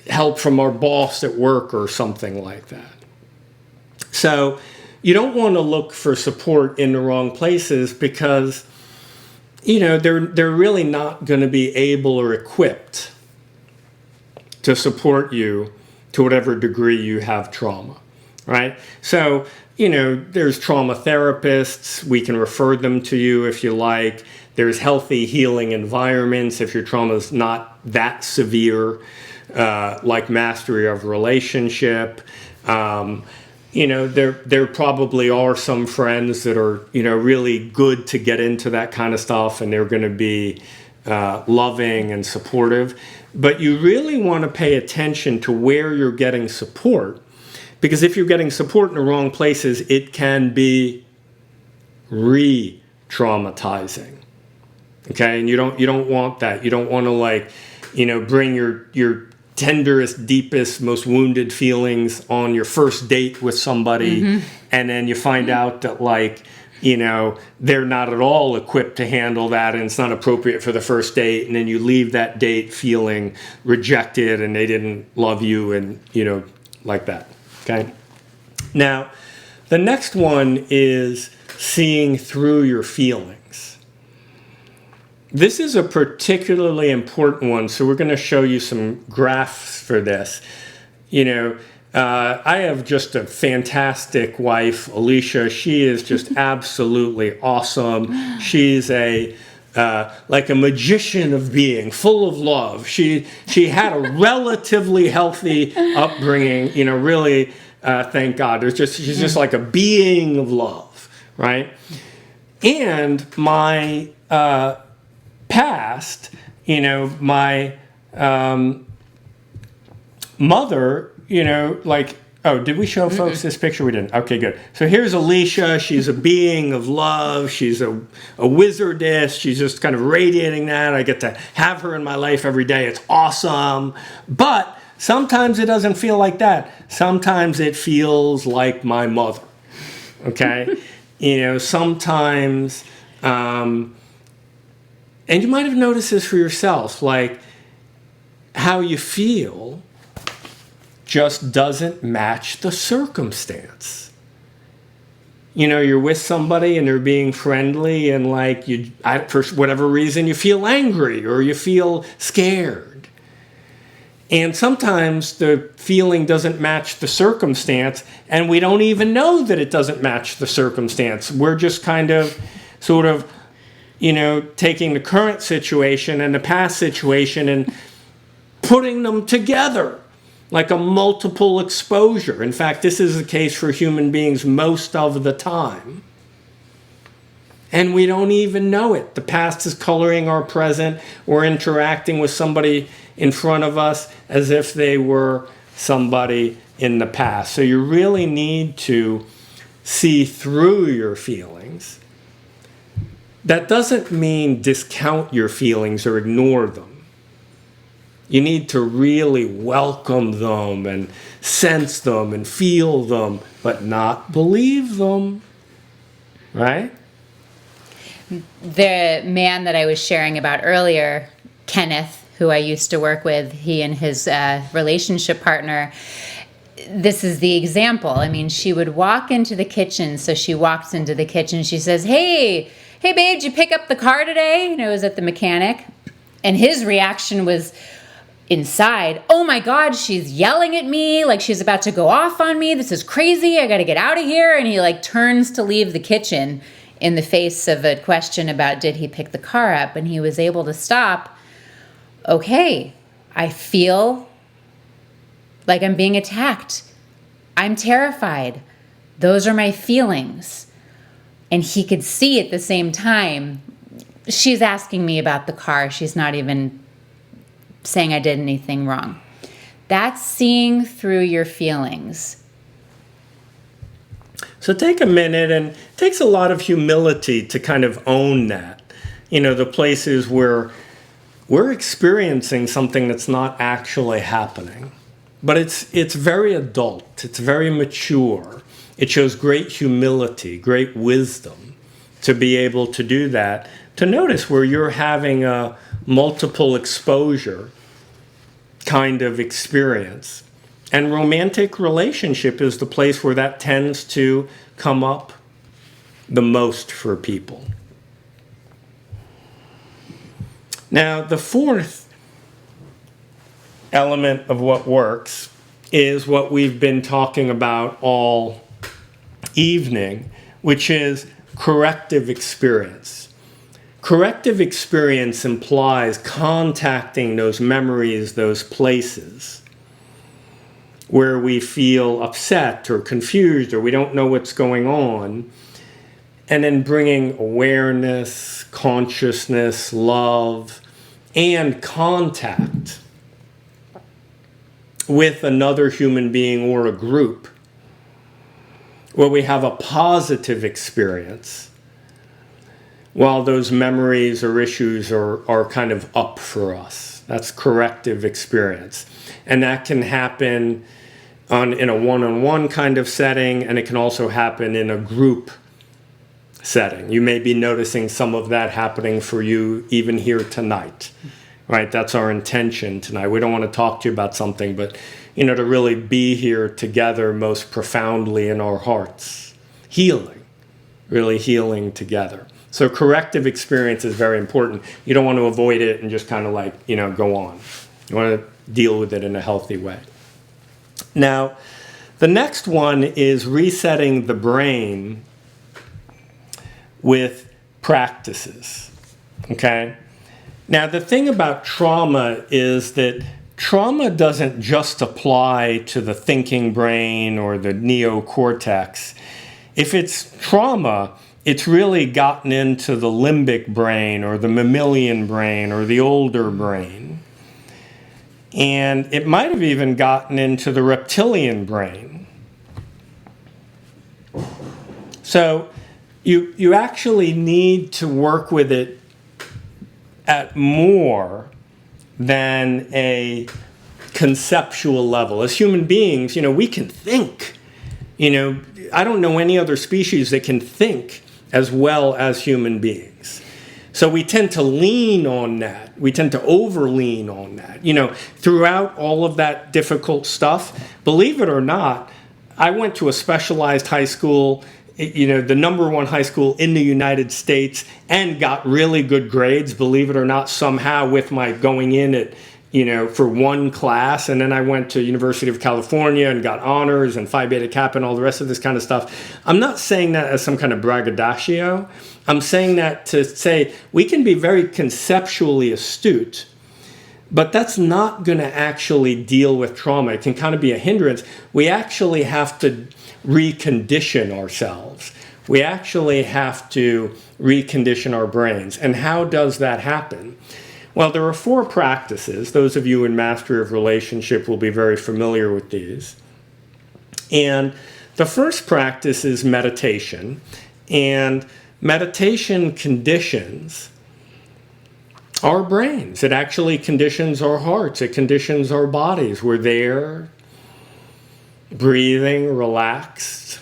help from our boss at work or something like that. So you don't want to look for support in the wrong places, because, they're really not going to be able or equipped to support you to whatever degree you have trauma, right? So, there's trauma therapists. We can refer them to you if you like. There's healthy healing environments if your trauma is not that severe, like Mastery of Relationship. There probably are some friends that are, really good to get into that kind of stuff, and they're going to be loving and supportive. But you really want to pay attention to where you're getting support, because if you're getting support in the wrong places, it can be re-traumatizing. Okay, and you don't want that. You don't want to bring your tenderest, deepest, most wounded feelings on your first date with somebody, and then you find out that they're not at all equipped to handle that, and it's not appropriate for the first date, and then you leave that date feeling rejected and they didn't love you, and like that. Okay. Now, the next one is seeing through your feelings. This is a particularly important one, so we're going to show you some graphs for this. I have just a fantastic wife, Alicia. She is just absolutely awesome. She's like a magician of being, full of love. She had a relatively healthy upbringing. Really, thank God. She's just like a being of love, right? And my past, my mother, oh, did we show folks this picture? We didn't. Okay, good. So here's Alicia. She's a being of love. She's a wizardess. She's just kind of radiating that. I get to have her in my life every day. It's awesome. But sometimes it doesn't feel like that. Sometimes it feels like my mother. Okay? Sometimes, and you might have noticed this for yourself, like how you feel just doesn't match the circumstance. You're with somebody and they're being friendly, and for whatever reason, you feel angry or you feel scared. And sometimes the feeling doesn't match the circumstance, and we don't even know that it doesn't match the circumstance. We're just kind of, sort of, taking the current situation and the past situation and putting them together like a multiple exposure. In fact, this is the case for human beings most of the time. And we don't even know it. The past is coloring our present. We're interacting with somebody in front of us as if they were somebody in the past. So you really need to see through your feelings. That doesn't mean discount your feelings or ignore them. You need to really welcome them and sense them and feel them, but not believe them, right? The man that I was sharing about earlier, Kenneth, who I used to work with, he and his relationship partner, this is the example. I mean, she would walk into the kitchen. So she walks into the kitchen. She says, hey, babe, did you pick up the car today? It was at the mechanic. And his reaction was, inside, oh my God, she's yelling at me like she's about to go off on me. This is crazy. I got to get out of here. And he turns to leave the kitchen in the face of a question about did he pick the car up, and he was able to stop. Okay, I feel like I'm being attacked. I'm terrified. Those are my feelings. And he could see at the same time, she's asking me about the car. She's not even saying I did anything wrong. That's seeing through your feelings. So take a minute, and it takes a lot of humility to kind of own that. The places where we're experiencing something that's not actually happening. But it's very adult. It's very mature. It shows great humility, great wisdom to be able to do that, to notice where you're having a multiple exposure kind of experience. And romantic relationship is the place where that tends to come up the most for people. Now, the fourth element of what works is what we've been talking about all evening, which is corrective experience. Corrective experience implies contacting those memories, those places where we feel upset or confused or we don't know what's going on, and then bringing awareness, consciousness, love, and contact with another human being or a group where we have a positive experience while those memories or issues are kind of up for us. That's corrective experience. And that can happen in a one-on-one kind of setting, and it can also happen in a group setting. You may be noticing some of that happening for you even here tonight, right? That's our intention tonight. We don't want to talk to you about something, but, to really be here together most profoundly in our hearts. Healing, really healing together. So corrective experience is very important. You don't want to avoid it and just kind of go on. You want to deal with it in a healthy way. Now, the next one is resetting the brain with practices, okay? Now, the thing about trauma is that trauma doesn't just apply to the thinking brain or the neocortex. If it's trauma, it's really gotten into the limbic brain or the mammalian brain or the older brain. And it might have even gotten into the reptilian brain. So you actually need to work with it at more than a conceptual level. As human beings, we can think. I don't know any other species that can think as well as human beings. So we tend to lean on that. We tend to over-lean on that. Throughout all of that difficult stuff, believe it or not, I went to a specialized high school, the number one high school in the United States, and got really good grades, believe it or not, somehow with my going in at, for one class. And then I went to University of California and got honors and Phi Beta Kappa and all the rest of this kind of stuff. I'm not saying that as some kind of braggadocio. I'm saying that to say we can be very conceptually astute, but that's not going to actually deal with trauma. It can kind of be a hindrance. We actually have to recondition ourselves. We actually have to recondition our brains. And how does that happen? Well, there are 4 practices. Those of you in Mastery of Relationship will be very familiar with these. And the first practice is meditation. And meditation conditions our brains. It actually conditions our hearts. It conditions our bodies. We're there, breathing, relaxed.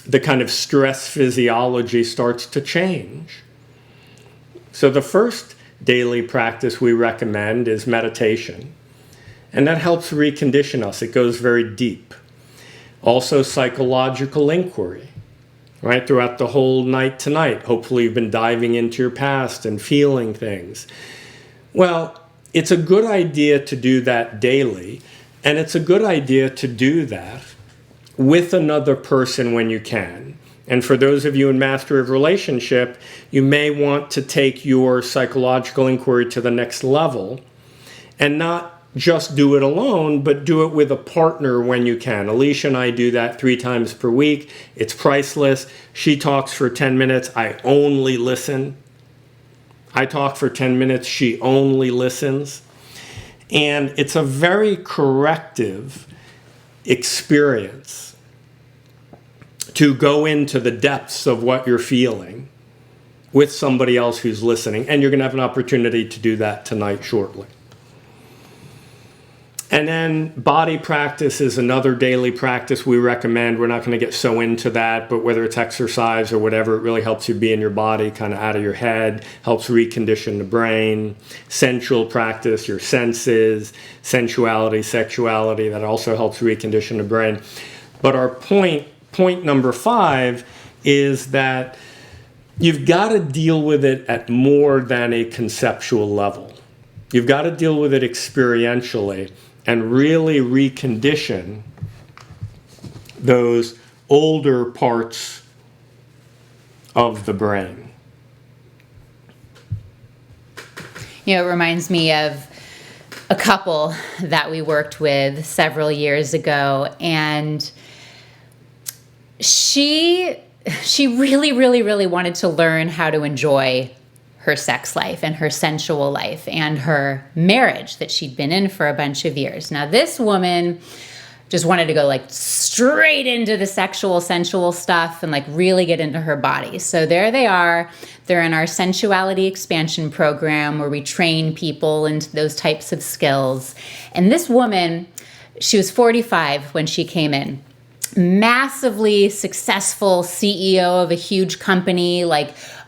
The kind of stress physiology starts to change. So the first daily practice we recommend is meditation. And that helps recondition us. It goes very deep. Also psychological inquiry. Right, throughout the whole night tonight, hopefully you've been diving into your past and feeling things. Well, it's a good idea to do that daily, and it's a good idea to do that with another person when you can. And for those of you in Mastery of Relationship, you may want to take your psychological inquiry to the next level and not just do it alone, but do it with a partner when you can. Alicia and I do that 3 times per week. It's priceless. She talks for 10 minutes. I only listen. I talk for 10 minutes. She only listens. And it's a very corrective experience to go into the depths of what you're feeling with somebody else who's listening. And you're going to have an opportunity to do that tonight shortly. And then body practice is another daily practice we recommend. We're not going to get so into that, but whether it's exercise or whatever, it really helps you be in your body, kind of out of your head, helps recondition the brain. Sensual practice, your senses, sensuality, sexuality, that also helps recondition the brain. But our point number 5 is that you've got to deal with it at more than a conceptual level. You've got to deal with it experientially and really recondition those older parts of the brain. It reminds me of a couple that we worked with several years ago, and she really, really, really wanted to learn how to enjoy her sex life and her sensual life and her marriage that she'd been in for a bunch of years. Now, this woman just wanted to go straight into the sensual stuff and really get into her body. So there they are. They're in our sensuality expansion program where we train people into those types of skills. And this woman, she was 45 when she came in. Massively successful CEO of a huge company,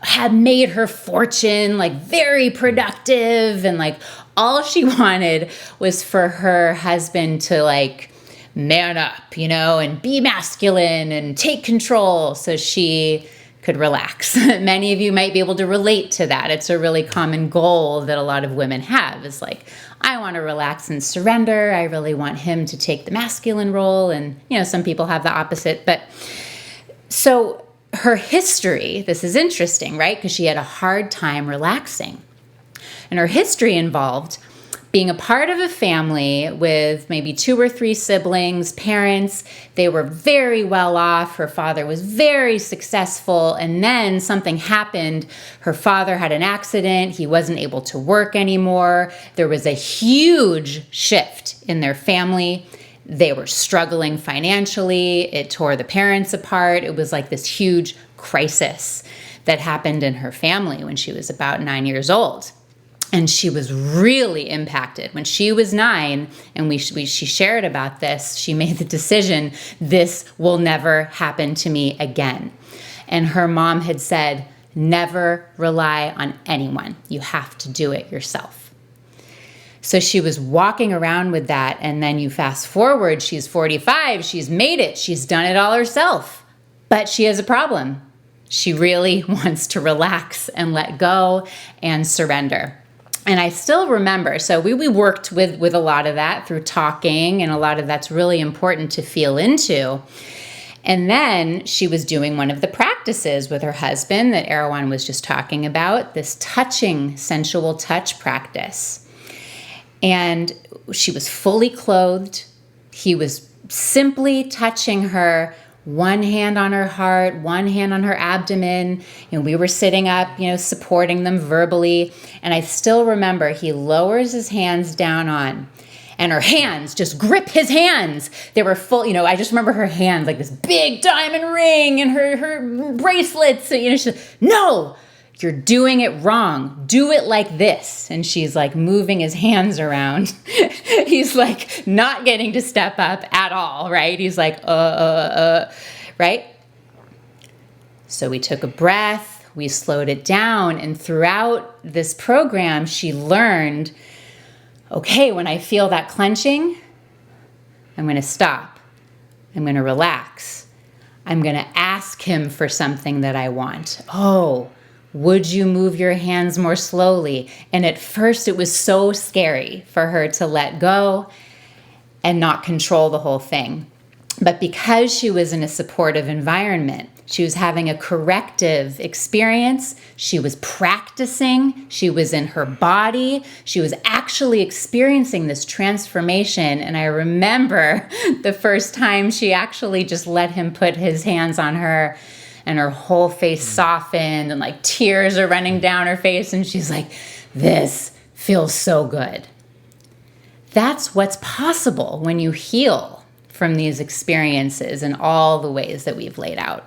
had made her fortune, very productive, and all she wanted was for her husband to man up, and be masculine and take control so she could relax. Many of you might be able to relate to that. It's a really common goal that a lot of women have. Is I want to relax and surrender. I really want him to take the masculine role. And, some people have the opposite. But so her history, this is interesting, right? Because she had a hard time relaxing. And her history involved being a part of a family with maybe 2 or 3 siblings, parents, they were very well off. Her father was very successful. And then something happened. Her father had an accident. He wasn't able to work anymore. There was a huge shift in their family. They were struggling financially. It tore the parents apart. It was like this huge crisis that happened in her family when she was about 9 years old. And she was really impacted. When she was 9, and she shared about this, she made the decision, this will never happen to me again. And her mom had said, never rely on anyone. You have to do it yourself. So she was walking around with that. And then you fast forward, she's 45, she's made it, she's done it all herself. But she has a problem. She really wants to relax and let go and surrender. And I still remember, so we worked with a lot of that through talking, and a lot of that's really important to feel into. And then she was doing one of the practices with her husband that Erwan was just talking about, this touching, sensual touch practice. And she was fully clothed. He was simply touching her, one hand on her heart, one hand on her abdomen, and we were sitting up, supporting them verbally. And I still remember he lowers his hands down on, and her hands just grip his hands. They were full, I just remember her hands like this big diamond ring and her bracelets. She's like, no, you're doing it wrong. Do it like this. And she's like moving his hands around. He's like not getting to step up at all, right? He's like, right? So we took a breath, we slowed it down. And throughout this program, she learned, okay, when I feel that clenching, I'm going to stop. I'm going to relax. I'm going to ask him for something that I want. Oh, would you move your hands more slowly? And at first it was so scary for her to let go and not control the whole thing. But because she was in a supportive environment, she was having a corrective experience, she was practicing, she was in her body, she was actually experiencing this transformation. And I remember the first time she actually just let him put his hands on her, and her whole face softened, and like tears are running down her face. And she's like, this feels so good. That's what's possible when you heal from these experiences in all the ways that we've laid out.